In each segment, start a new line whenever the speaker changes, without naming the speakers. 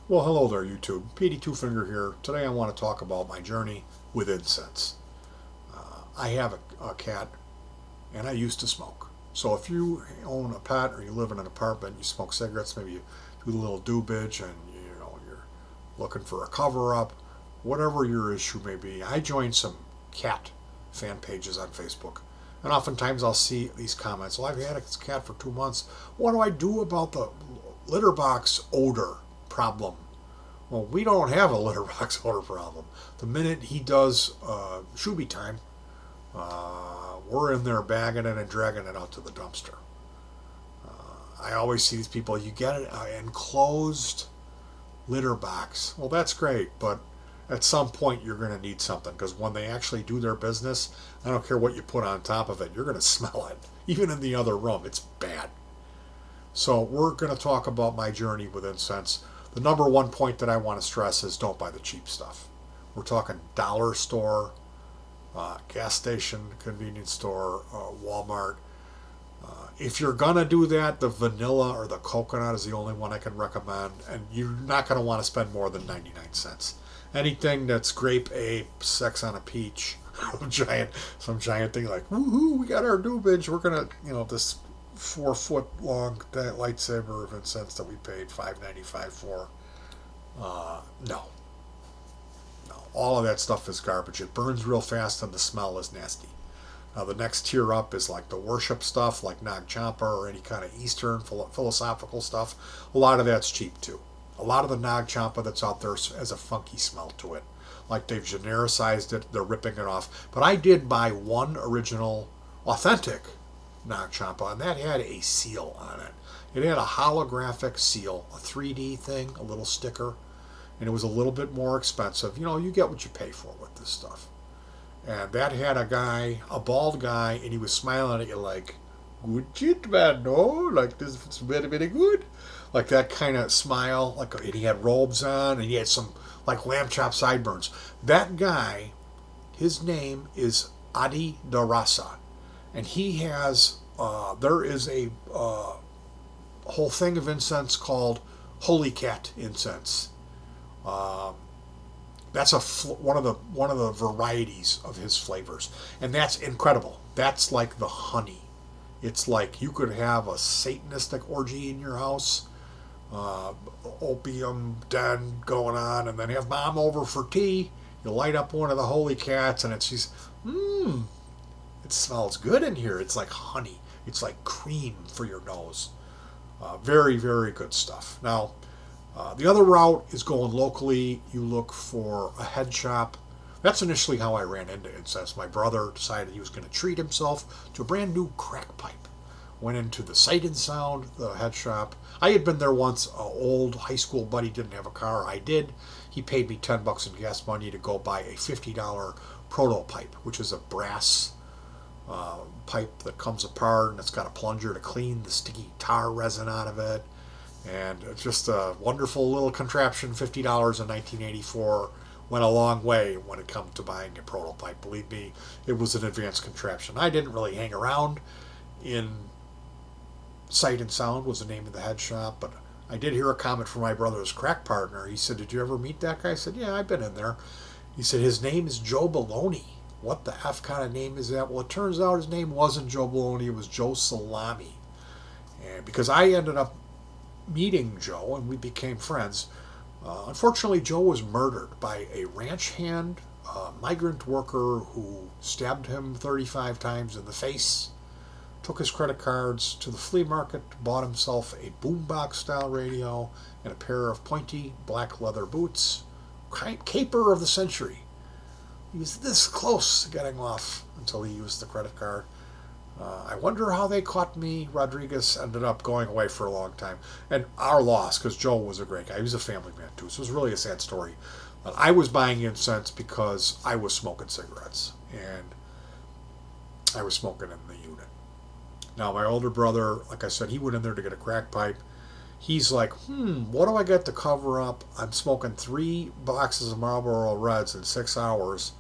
Well, hello there, YouTube. Petey Twofinger here. Today I want to talk about my journey with incense. I have a cat, and I used to smoke. So if you own a pet or you live in an apartment, you smoke cigarettes, maybe you do a little doobage, and you're looking for a cover up, whatever your issue may be. I joined some cat fan pages on Facebook, and oftentimes I'll see these comments. Well, I've had a cat for 2 months. What do I do about the litter box odor problem? Well, we don't have a litter box odor problem. The minute he does shoobie time, we're in there bagging it and dragging it out to the dumpster. I always see these people, you get an enclosed litter box. Well, that's great, but at some point you're going to need something because when they actually do their business, I don't care what you put on top of it, you're going to smell it. Even in the other room, it's bad. So we're going to talk about my journey with incense. The number one point that I want to stress is don't buy the cheap stuff. We're talking dollar store, gas station, convenience store, Walmart. If you're going to do that, the vanilla or the coconut is the only one I can recommend, and you're not going to want to spend more than 99 cents. Anything that's grape ape, sex on a peach, some giant thing like, woohoo, we got our doobage, we're going to, this 4 foot long lightsaber of incense that we paid $5.95 for. No, no, all of that stuff is garbage. It burns real fast and the smell is nasty. Now the next tier up is like the worship stuff, like Nag Champa or any kind of Eastern philosophical stuff. A lot of that's cheap too. A lot of the Nag Champa that's out there has a funky smell to it. Like they've genericized it, they're ripping it off. But I did buy one original, authentic Nag Champa, and that had a seal on it. It had a holographic seal, a 3D thing, a little sticker, and it was a little bit more expensive. You get what you pay for with this stuff. And that had a guy, a bald guy, and he was smiling at you like, good shit, man, no? Like, this is very, very good. Like that kind of smile. And he had robes on, and he had some, like, lamb chop sideburns. That guy, his name is Adi Darasa. And he has, there is a whole thing of incense called Holy Cat incense. Um, that's one of the varieties of his flavors, and that's incredible. That's like the honey. It's like you could have a Satanistic orgy in your house, uh, opium den going on, and then have mom over for tea. You light up one of the holy cats, and she's, it smells good in here. It's like honey. It's like cream for your nose. Very, very good stuff. Now, the other route is going locally. You look for a head shop. That's initially how I ran into incense. My brother decided he was going to treat himself to a brand new crack pipe. Went into the Sight and Sound, the head shop. I had been there once. An old high school buddy didn't have a car. I did. He paid me $10 in gas money to go buy a $50 proto pipe, which is a brass pipe that comes apart, and it's got a plunger to clean the sticky tar resin out of it. And it's just a wonderful little contraption. $50 in 1984 went a long way when it comes to buying a prototype. Believe me, it was an advanced contraption. I didn't really hang around in Sight and Sound was the name of the head shop, but I did hear a comment from my brother's crack partner. He said, "Did you ever meet that guy?" I said, "Yeah, I've been in there." He said, "His name is Joe Baloney." What the F kind of name is that? Well, it turns out his name wasn't Joe Baloney, it was Joe Salami. And because I ended up meeting Joe and we became friends, unfortunately, Joe was murdered by a ranch hand, migrant worker who stabbed him 35 times in the face, took his credit cards to the flea market, bought himself a boombox style radio and a pair of pointy black leather boots. Caper of the century. He was this close to getting off until he used the credit card. I wonder how they caught me. Rodriguez ended up going away for a long time. And our loss, because Joe was a great guy. He was a family man, too. So it was really a sad story. But I was buying incense because I was smoking cigarettes. And I was smoking in the unit. Now, my older brother, like I said, he went in there to get a crack pipe. He's like, what do I get to cover up? I'm smoking 3 boxes of Marlboro Reds in 6 hours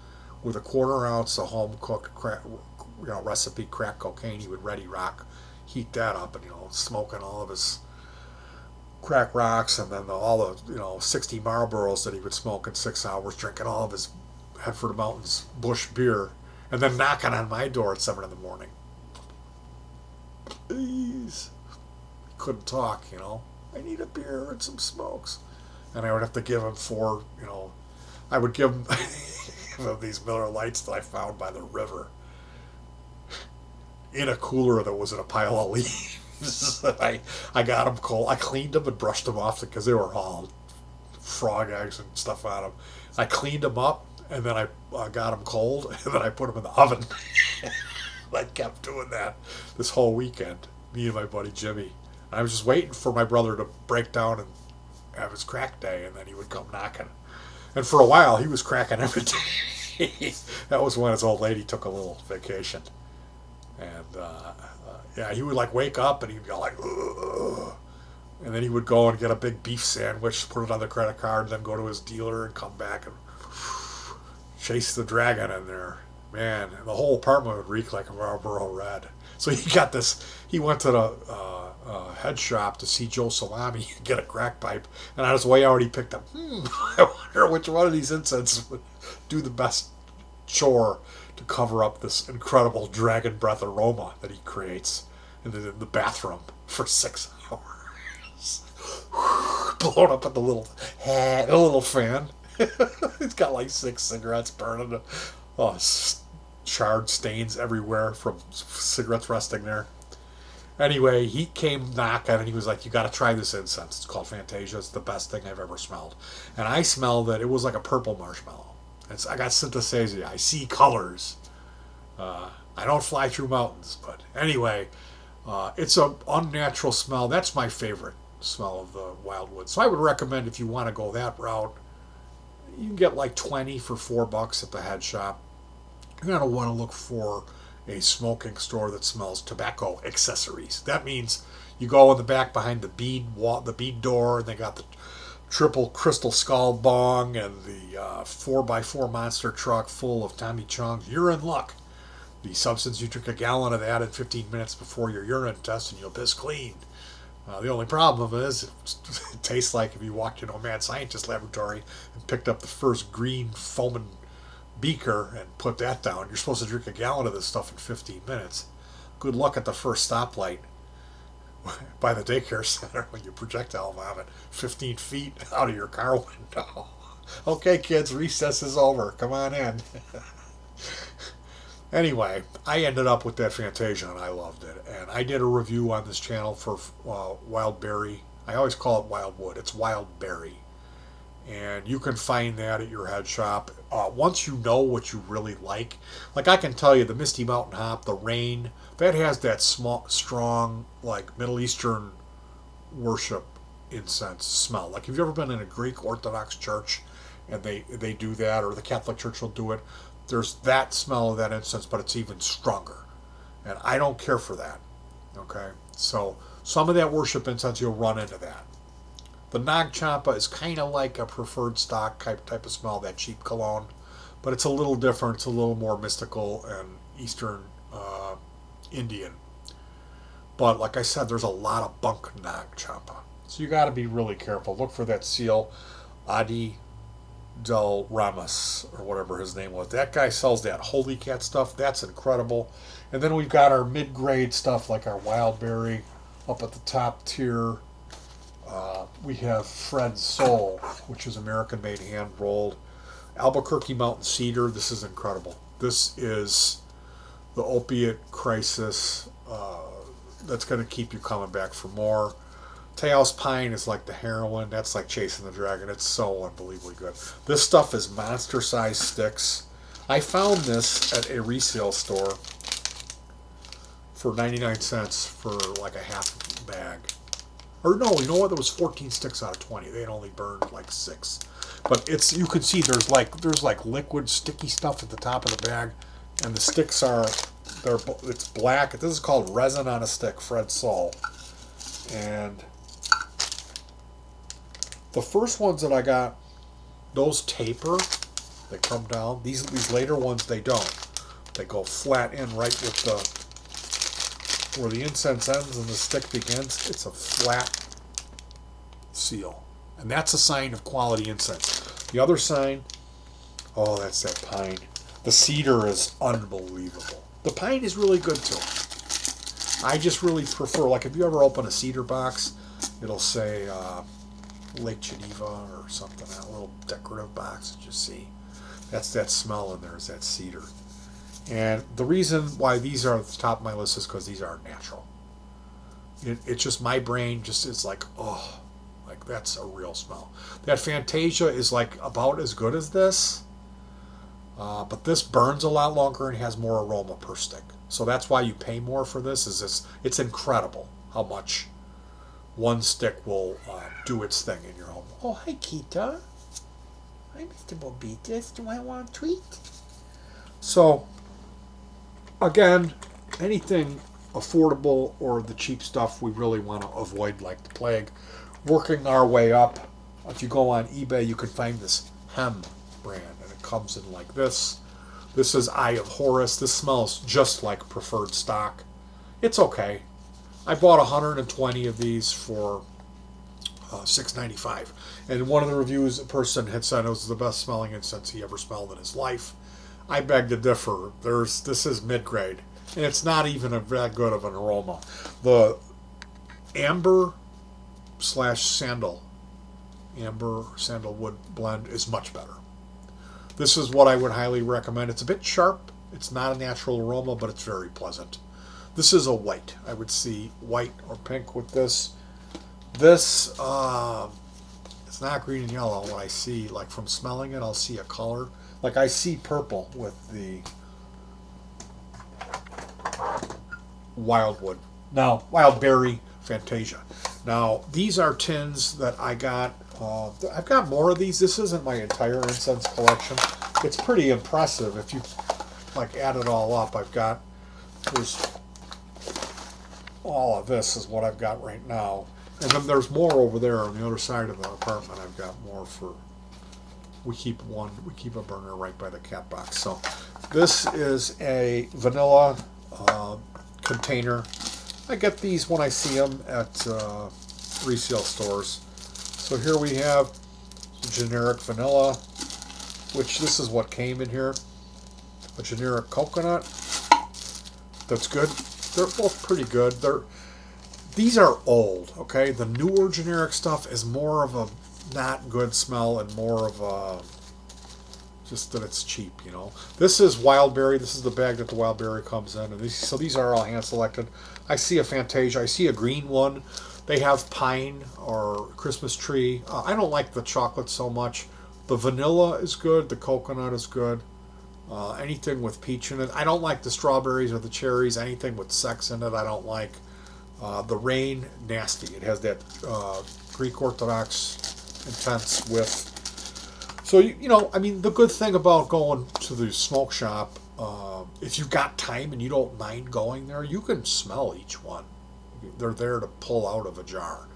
with a quarter ounce of home cooked crack, recipe crack cocaine. He would ready rock, heat that up, and smoking all of his crack rocks, and then all the 60 Marlboros that he would smoke in 6 hours, drinking all of his Headford Mountains Bush beer, and then knocking on my door at 7 in the morning. Please, couldn't talk. I need a beer and some smokes, and I would have to give him four. I would give him, give him these Miller Lights that I found by the river in a cooler that was in a pile of leaves. I got them cold. I cleaned them and brushed them off because they were all frog eggs and stuff on them. I cleaned them up and then I got them cold and then I put them in the oven. I kept doing that this whole weekend. Me and my buddy Jimmy. I was just waiting for my brother to break down and have his crack day, and then he would come knocking. And for a while, he was cracking every day. That was when his old lady took a little vacation. And yeah, he would like wake up and he'd go like, ugh. And then he would go and get a big beef sandwich, put it on the credit card, then go to his dealer and come back and chase the dragon in there. Man, the whole apartment would reek like a Marlboro Red. So he went to the head shop to see Joe Salami and get a crack pipe. And on his way out, he picked up, I wonder which one of these incenses would do the best chore to cover up this incredible dragon breath aroma that he creates in the bathroom for 6 hours. Blown up at the little fan. It's got like 6 cigarettes burning. Oh, charred stains everywhere from cigarettes resting there. Anyway, he came knocking and he was like, "You got to try this incense. It's called Fantasia. It's the best thing I've ever smelled." And I smelled that it was like a purple marshmallow. I got synesthesia. I see colors. I don't fly through mountains, but anyway, it's an unnatural smell. That's my favorite smell of the wildwood. So I would recommend, if you want to go that route, you can get like 20 for $4 at the head shop. You're going to want to look for a smoking store that smells tobacco accessories. That means you go in the back behind the bead door, and they got the triple crystal skull bong and the 4x4 monster truck full of Tommy Chungs. You're in luck. The substance, you drink a gallon of that in 15 minutes before your urine test and you'll piss clean. The only problem is it tastes like if you walked into a mad scientist laboratory and picked up the first green foaming beaker and put that down. You're supposed to drink a gallon of this stuff in 15 minutes. Good luck at the first stoplight by the daycare center when you projectile vomit 15 feet out of your car window. Okay, kids, recess is over. Come on in. Anyway, I ended up with that Fantasia and I loved it. And I did a review on this channel for Wild Berry. I always call it Wildwood. It's Wild Berry. And you can find that at your head shop. Once you know what you really like I can tell you the Misty Mountain Hop, the Rain, that has that strong, like Middle Eastern worship incense smell. Like, have you ever been in a Greek Orthodox church and they do that, or the Catholic Church will do it? There's that smell of that incense, but it's even stronger. And I don't care for that. Okay? So some of that worship incense, you'll run into that. The Nag Champa is kind of like a preferred stock type of smell, that cheap cologne, but it's a little different. It's a little more mystical and Eastern Indian. But like I said, there's a lot of bunk Nag Champa. So you got to be really careful. Look for that seal, Adi Del Ramos, or whatever his name was. That guy sells that Holy Cat stuff. That's incredible. And then we've got our mid-grade stuff like our Wildberry up at the top tier. We have Fred's Soul, which is American-made, hand-rolled. Albuquerque Mountain Cedar. This is incredible. This is the opiate crisis that's going to keep you coming back for more. Taos Pine is like the heroin. That's like chasing the dragon. It's so unbelievably good. This stuff is monster-sized sticks. I found this at a resale store for 99 cents for like a half bag. Or no, you know what? There was 14 sticks out of 20. They had only burned like 6. But you can see there's like liquid sticky stuff at the top of the bag, and the sticks it's black. This is called resin on a stick, Fred Soul. And the first ones that I got, those taper. They come down. These later ones, they don't. They go flat in right with where the incense ends and the stick begins. It's a flat seal. And that's a sign of quality incense. The other sign, oh, that's that pine. The cedar is unbelievable. The pine is really good too. I just really prefer, like if you ever open a cedar box, it'll say Lake Geneva or something, that little decorative box that you see. That's that smell in there, is that cedar. And the reason why these are at the top of my list is because these are natural. It's just my brain just is like, oh, like that's a real smell. That Fantasia is like about as good as this, but this burns a lot longer and has more aroma per stick. So that's why you pay more for this. It's incredible how much one stick will do its thing in your home. Oh, hi, Kita. Hi, Mr. Bobitas. Do I want a treat? So, again, anything affordable or the cheap stuff we really want to avoid like the plague. Working our way up, if you go on eBay, you can find this Hem brand, and it comes in like this. This is Eye of Horus. This smells just like preferred stock. It's okay. I bought 120 of these for $6.95. And one of the reviews, a person had said it was the best smelling incense he ever smelled in his life. I beg to differ. This is mid-grade, and it's not even that good of an aroma. The amber sandalwood blend is much better. This is what I would highly recommend. It's a bit sharp. It's not a natural aroma, but it's very pleasant. This is a white. I would see white or pink with this. This, it's not green and yellow. What I see, like from smelling it, I'll see a color. Like I see purple with the Wildwood. Now, Wild Berry Fantasia. Now, these are tins that I got. I've got more of these. This isn't my entire incense collection. It's pretty impressive. If you like add it all up, there's all of this is what I've got right now. And then there's more over there on the other side of the apartment. I've got more for, we keep a burner right by the cat box. So this is a vanilla container. I get these when I see them at resale stores. So here we have generic vanilla, which this is what came in here. A generic coconut. That's good. They're both pretty good. These are old, okay? The newer generic stuff is more of a not good smell and more of a just that it's cheap, you know. This is Wildberry. This is the bag that the Wildberry comes in. And these are all hand selected. I see a Fantasia. I see a green one. They have pine or Christmas tree. I don't like the chocolate so much. The vanilla is good. The coconut is good. Anything with peach in it. I don't like the strawberries or the cherries. Anything with sex in it, I don't like. The rain, nasty. It has that Greek Orthodox intense whiff. So, you know, I mean, the good thing about going to the smoke shop, if you've got time and you don't mind going there, you can smell each one. They're there to pull out of a jar,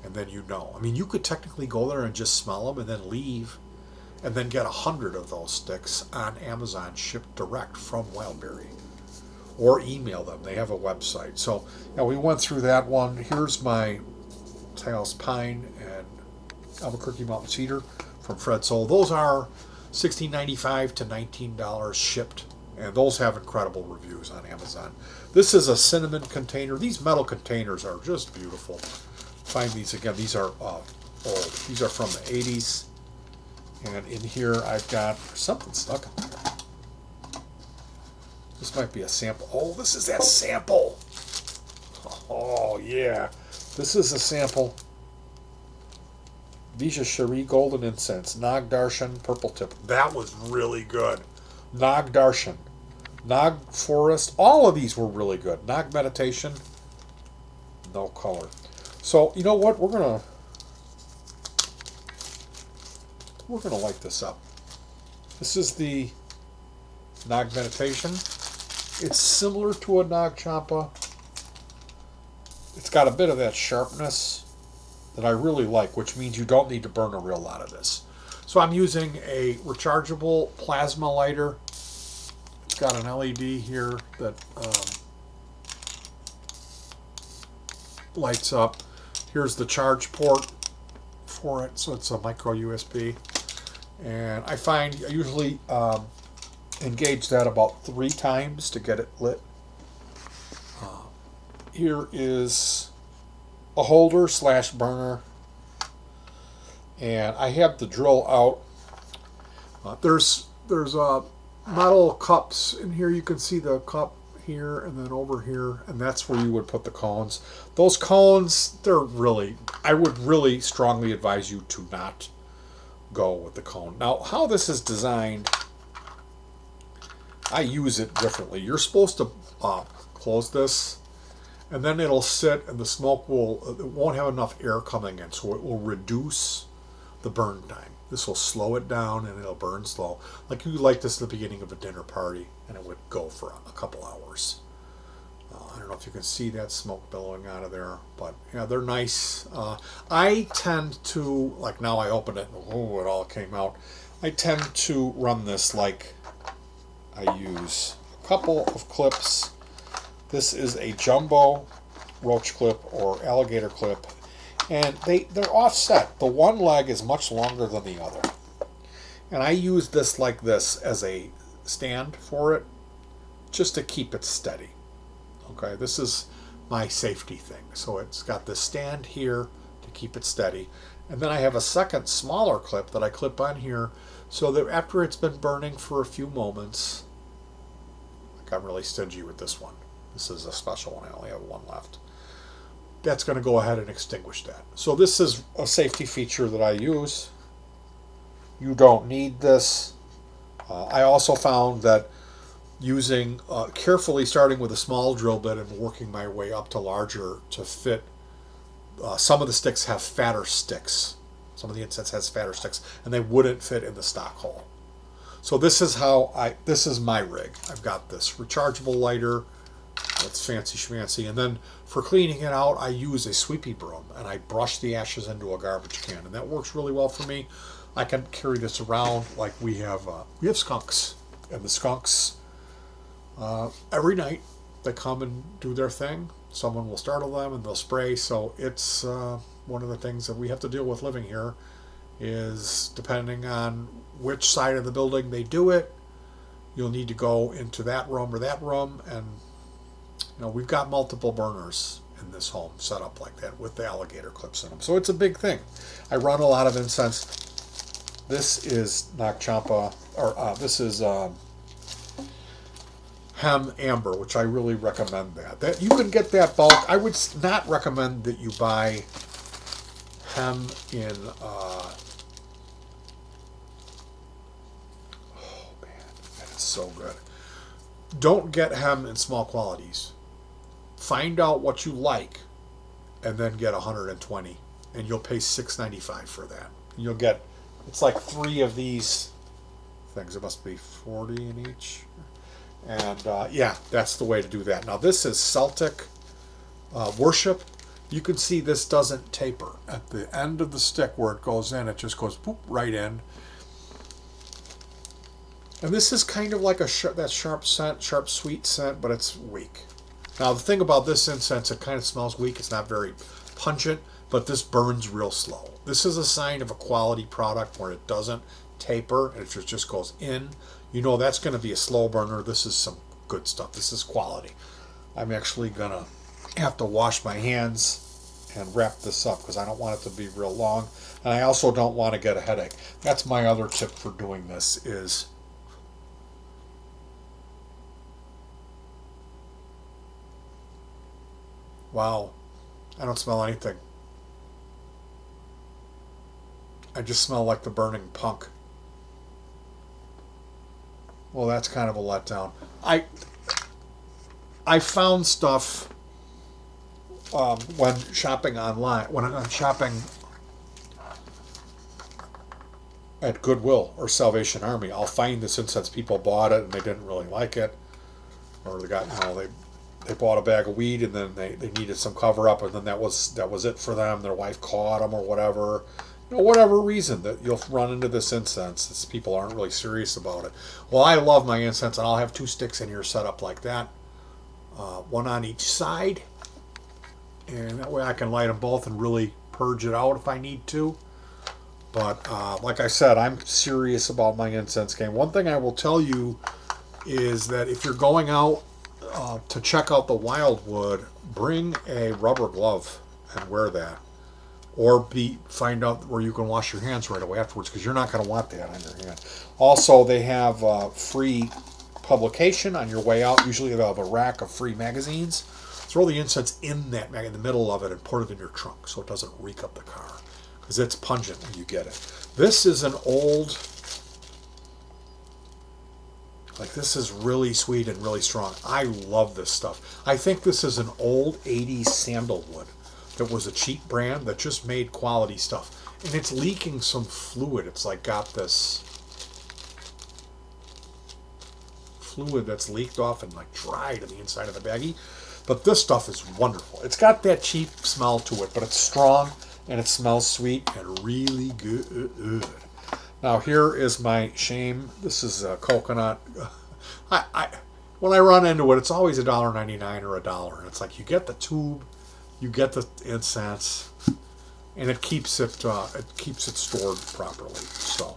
and then you know. I mean, you could technically go there and just smell them and then leave, and then get 100 of those sticks on Amazon shipped direct from Wildberry. Or email them. They have a website. So, yeah, we went through that one. Here's my Taos Pine and Albuquerque Mountain Cedar from Fred Soul. Those are $16.95 to $19 shipped, and those have incredible reviews on Amazon. This is a cinnamon container. These metal containers are just beautiful. Find these again. These are old. These are from the 80s. And in here I've got something stuck in there. This might be a sample. Oh, this is that sample. Oh, yeah. This is a sample. Vija Cherie Golden Incense. Nag Darshan Purple Tip. That was really good. Nag Darshan. Nag Forest. All of these were really good. Nag Meditation. No color. So, you know what? We're gonna light this up. This is the Nag Meditation. It's similar to a Nag Champa. It's got a bit of that sharpness that I really like, which means you don't need to burn a real lot of this. So I'm using a rechargeable plasma lighter. It's got an LED here that lights up. Here's the charge port. for it, so it's a micro USB. And I find I usually engage that about 3 times to get it lit. Here is a holder slash burner, and I have the drill out. There's metal cups in here. You can see the cup here and then over here, and that's where you would put the cones. Those cones, I would really strongly advise you to not go with the cone. Now, how this is designed, I use it differently. You're supposed to close this, and then it'll sit, and the smoke it won't have enough air coming in, so it will reduce the burn time. This will slow it down, and it'll burn slow. Like you light this at the beginning of a dinner party, and it would go for a couple hours. I don't know if you can see that smoke billowing out of there, but yeah, they're nice. I tend to, like now I opened it, and oh, it all came out. I tend to run this like I use a couple of clips. This is a jumbo roach clip or alligator clip, and they're offset. The one leg is much longer than the other, and I use this like this as a stand for it, just to keep it steady. Okay, this is my safety thing. So it's got this stand here to keep it steady, and then I have a second smaller clip that I clip on here, so that after it's been burning for a few moments, like I'm really stingy with this one. This is a special one. I only have one left. That's going to go ahead and extinguish that. So this is a safety feature that I use. You don't need this. I also found that using carefully starting with a small drill bit and working my way up to larger to fit. Some of the sticks have fatter sticks. Some of the incense has fatter sticks, and they wouldn't fit in the stock hole. So this is this is my rig. I've got this rechargeable lighter. That's fancy schmancy. And then for cleaning it out, I use a sweepy broom, and I brush the ashes into a garbage can, and that works really well for me. I can carry this around like we have skunks, and the skunks every night they come and do their thing. Someone will startle them and they'll spray. So it's one of the things that we have to deal with living here is depending on which side of the building they do it, you'll need to go into that room or that room, and we've got multiple burners in this home set up like that with the alligator clips in them. So it's a big thing. I run a lot of incense. This is Nag Champa, or this is Hem Amber, which I really recommend that you can get that bulk. I would not recommend that you buy Hem in oh man, that is so good. Don't get Hem in small quantities. Find out what you like and then get 120, and you'll pay $6.95 for that. You'll get, it's like 3 of these things. It must be 40 in each. And yeah, that's the way to do that. Now this is Celtic Worship. You can see this doesn't taper. At the end of the stick where it goes in, it just goes poop right in. And this is kind of like that sharp scent, sharp sweet scent, but it's weak. Now the thing about this incense, it kind of smells weak. It's not very pungent, but this burns real slow. This is a sign of a quality product where it doesn't taper and it just goes in. That's going to be a slow burner. This is some good stuff. This is quality. I'm actually going to have to wash my hands and wrap this up because I don't want it to be real long. And I also don't want to get a headache. That's my other tip for doing this is wow, I don't smell anything. I just smell like the burning punk. Well, that's kind of a letdown. I found stuff when shopping online, when I'm shopping at Goodwill or Salvation Army. I'll find this incense. People bought it and they didn't really like it, or they got they bought a bag of weed and then they needed some cover up, and then that was it for them. Their wife caught them or whatever. Whatever reason that you'll run into this incense, people aren't really serious about it. Well, I love my incense, and I'll have 2 sticks in here set up like that, one on each side, and that way I can light them both and really purge it out if I need to. But like I said, I'm serious about my incense game. One thing I will tell you is that if you're going out to check out the wildwood, bring a rubber glove and wear that. Or find out where you can wash your hands right away afterwards, because you're not going to want that on your hand. Also, they have free publication on your way out. Usually they'll have a rack of free magazines. Throw the incense in that in the middle of it and put it in your trunk so it doesn't reek up the car, because it's pungent when you get it. This is an old, like, this is really sweet and really strong. I love this stuff. I think this is an old 80s sandalwood that was a cheap brand that just made quality stuff. And it's leaking some fluid. It's like got this fluid that's leaked off and like dried on the inside of the baggie. But this stuff is wonderful. It's got that cheap smell to it, but it's strong and it smells sweet and really good. Now here is my shame. This is a coconut. When I run into it, it's always $1.99 or $1. And it's like you get the tube, you get the incense, and it keeps it stored properly. So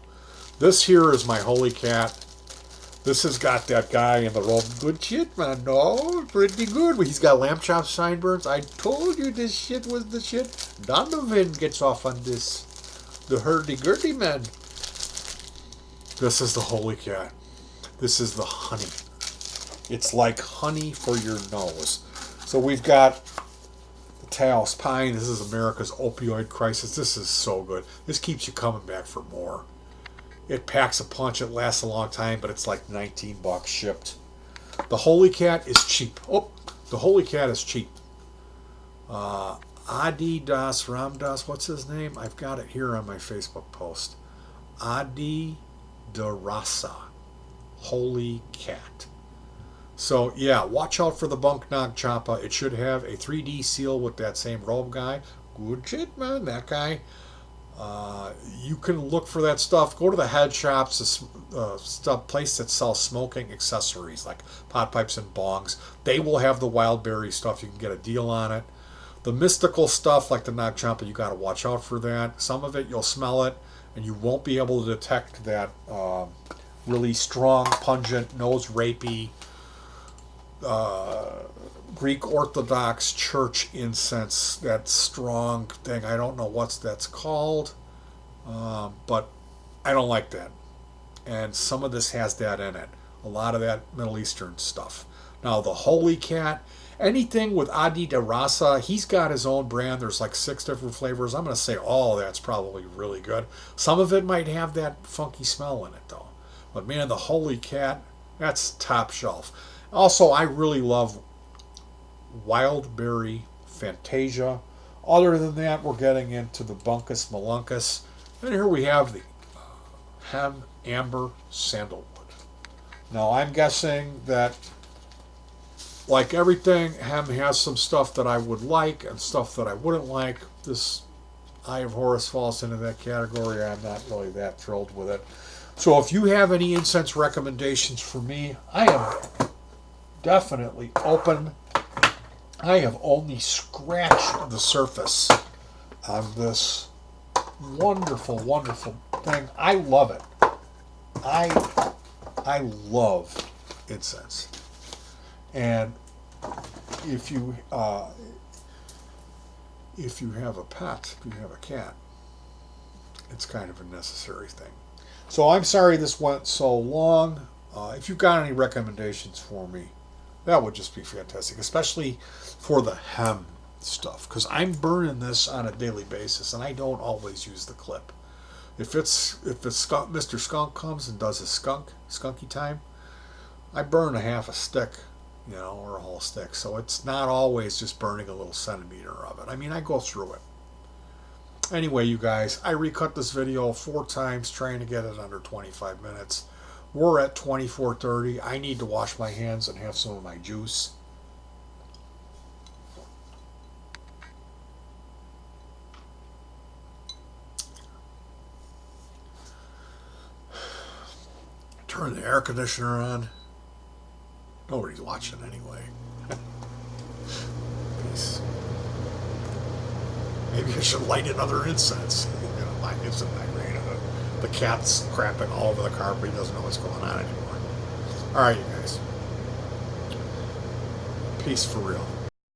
this here is my holy cat. This has got that guy in the robe. Good shit, man. No, pretty good. He's got lamb chop sideburns. I told you this shit was the shit. Donovan gets off on this. The hurdy-gurdy man. This is the holy cat. This is the honey. It's like honey for your nose. So we've got the Taos Pine. This is America's opioid crisis. This is so good. This keeps you coming back for more. It packs a punch. It lasts a long time, but it's like $19 shipped. The Holy Cat is cheap. Oh, the Holy Cat is cheap. Adi Das Ramdas, what's his name? I've got it here on my Facebook post. Adi Darasa, Holy Cat. So yeah, watch out for the Bunk Nog Choppa. It should have a 3D seal with that same robe guy. Good shit, man, that guy. You can look for that stuff. Go to the head shops, place that sells smoking accessories like pot pipes and bongs. They will have the wild berry stuff. You can get a deal on it. The mystical stuff like the Nog Champa, you got to watch out for that. Some of it you'll smell it and you won't be able to detect that really strong, pungent, nose rapey Greek Orthodox Church incense, that strong thing. I don't know what that's called, but I don't like that. And some of this has that in it. A lot of that Middle Eastern stuff. Now, the Holy Cat, anything with Adi Darasa, he's got his own brand. There's like 6 different flavors. I'm going to say all of that's probably really good. Some of it might have that funky smell in it, though. But man, the Holy Cat, that's top shelf. Also, I really love Wildberry Fantasia. Other than that, we're getting into the Bunkus Malunkus. And here we have the Hem Amber Sandalwood. Now, I'm guessing that, like everything, Hem has some stuff that I would like and stuff that I wouldn't like. This Eye of Horus falls into that category. I'm not really that thrilled with it. So if you have any incense recommendations for me, I am definitely open. I have only scratched the surface on this wonderful, wonderful thing. I love it. I love incense. And if you have a pet, if you have a cat, it's kind of a necessary thing. So I'm sorry this went so long. If you've got any recommendations for me, that would just be fantastic, especially for the hem stuff, because I'm burning this on a daily basis, and I don't always use the clip. If Mr. Skunk comes and does his skunky time, I burn a half a stick, or a whole stick. So it's not always just burning a little centimeter of it. I mean, I go through it. Anyway, you guys, I recut this video 4 times trying to get it under 25 minutes. We're at 24:30. I need to wash my hands and have some of my juice. Turn the air conditioner on. Nobody's watching anyway. Peace. Maybe I should light another incense. My instant migraine. The cat's crapping all over the carpet. He doesn't know what's going on anymore. All right, you guys. Peace for real.